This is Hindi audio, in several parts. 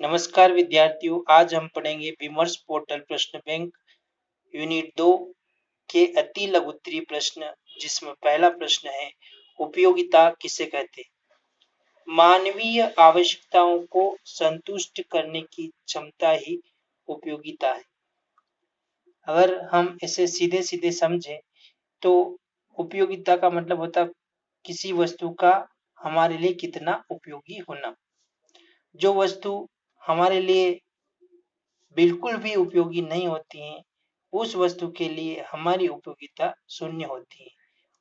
नमस्कार विद्यार्थियों, आज हम पढ़ेंगे विमर्श पोर्टल प्रश्न बैंक यूनिट 2 के अति लघुत्तरीय प्रश्न, जिसमें पहला प्रश्न है उपयोगिता किसे कहते हैं। मानवीय आवश्यकताओं को संतुष्ट करने की क्षमता ही उपयोगिता है। अगर हम इसे सीधे सीधे समझें तो उपयोगिता का मतलब होता है किसी वस्तु का हमारे लिए कितना उपयोगी होना। जो वस्तु हमारे लिए बिल्कुल भी उपयोगी नहीं होती हैं, उस वस्तु के लिए हमारी उपयोगिता शून्य होती है।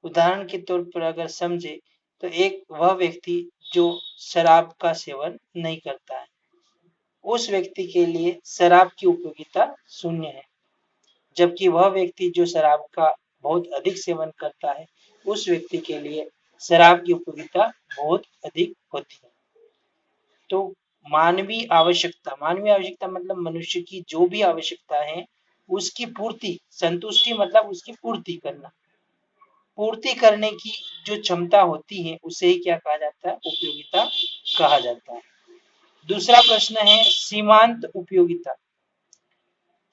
उदाहरण के तौर पर अगर समझे तो एक वह व्यक्ति जो शराब का सेवन नहीं करता है, उस व्यक्ति के लिए शराब की उपयोगिता शून्य है। जबकि वह व्यक्ति जो शराब का बहुत अधिक सेवन करता है, उस व्यक्ति के लिए शराब की उपयोगिता बहुत अधिक होती है। तो मानवीय आवश्यकता मतलब मनुष्य की जो भी आवश्यकता है उसकी पूर्ति, संतुष्टि मतलब उसकी पूर्ति करना, पूर्ति करने की जो क्षमता होती है उसे ही क्या कहा जाता है, उपयोगिता कहा जाता है। दूसरा प्रश्न है सीमांत उपयोगिता।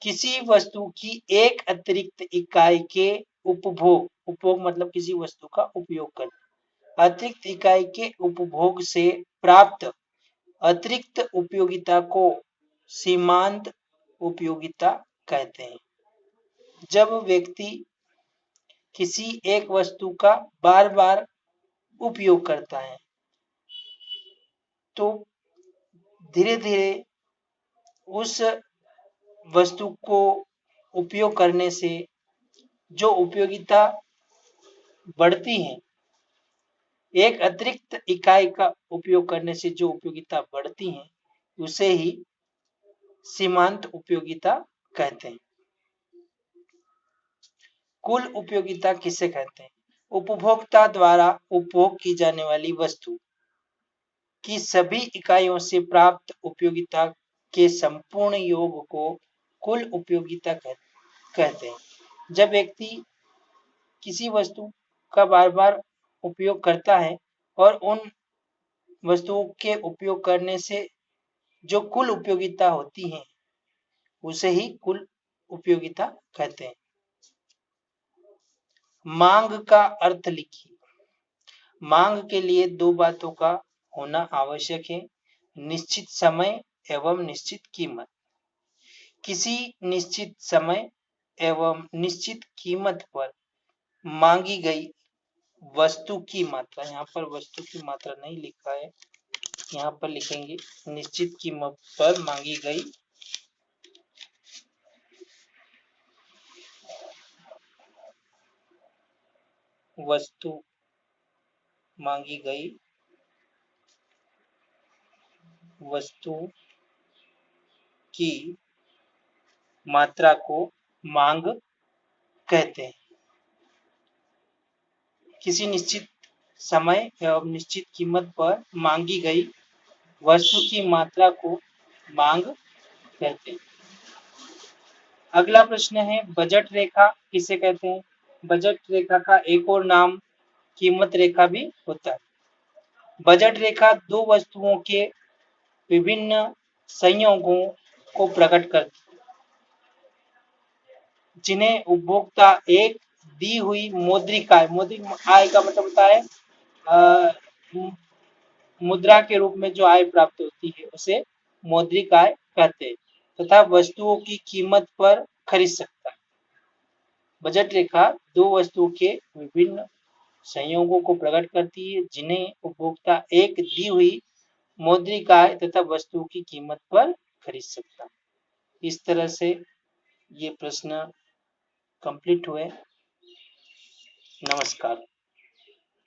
किसी वस्तु की एक अतिरिक्त इकाई के उपभोग मतलब किसी वस्तु का उपयोग करना, अतिरिक्त इकाई के उपभोग से प्राप्त अतिरिक्त उपयोगिता को सीमांत उपयोगिता कहते हैं। जब व्यक्ति किसी एक वस्तु का बार बार उपयोग करता है तो धीरे धीरे उस वस्तु को उपयोग करने से जो उपयोगिता बढ़ती है, एक अतिरिक्त इकाई का उपयोग करने से जो उपयोगिता बढ़ती है उसे ही सीमांत उपयोगिता कहते हैं। कुल उपयोगिता किसे कहते हैं। उपभोक्ता द्वारा उपभोग की जाने वाली वस्तु की सभी इकाइयों से प्राप्त उपयोगिता के संपूर्ण योग को कुल उपयोगिता कहते हैं। जब व्यक्ति किसी वस्तु का बार बार उपयोग करता है और उन वस्तुओं के उपयोग करने से जो कुल उपयोगिता होती है उसे ही कुल उपयोगिता कहते हैं। मांग का अर्थ लिखिए। मांग के लिए दो बातों का होना आवश्यक है, निश्चित समय एवं निश्चित कीमत। किसी निश्चित समय एवं निश्चित कीमत पर मांगी गई वस्तु की मात्रा, यहाँ पर वस्तु की मात्रा नहीं लिखा है, यहाँ पर लिखेंगे निश्चित कीमत पर मांगी गई वस्तु की मात्रा को मांग कहते हैं। किसी निश्चित समय एवं निश्चित कीमत पर मांगी गई वस्तु की मात्रा को मांग कहते हैं। अगला प्रश्न है बजट रेखा किसे कहते हैं। बजट रेखा का एक और नाम कीमत रेखा भी होता है। बजट रेखा दो वस्तुओं के विभिन्न संयोगों को प्रकट करती है, जिन्हें उपभोक्ता एक दी हुई मौद्रिक आय का मतलब होता है मुद्रा के रूप में जो आय प्राप्त होती है उसे मौद्रिक आय कहते हैं, तथा वस्तुओं की कीमत पर खरीद सकता है। बजट रेखा दो वस्तुओं के विभिन्न संयोगों को प्रकट करती है, जिन्हें उपभोक्ता एक दी हुई मौद्रिक आय तथा वस्तुओं की कीमत पर खरीद सकता है। इस तरह से ये प्रश्न कंप्लीट हुए। नमस्कार।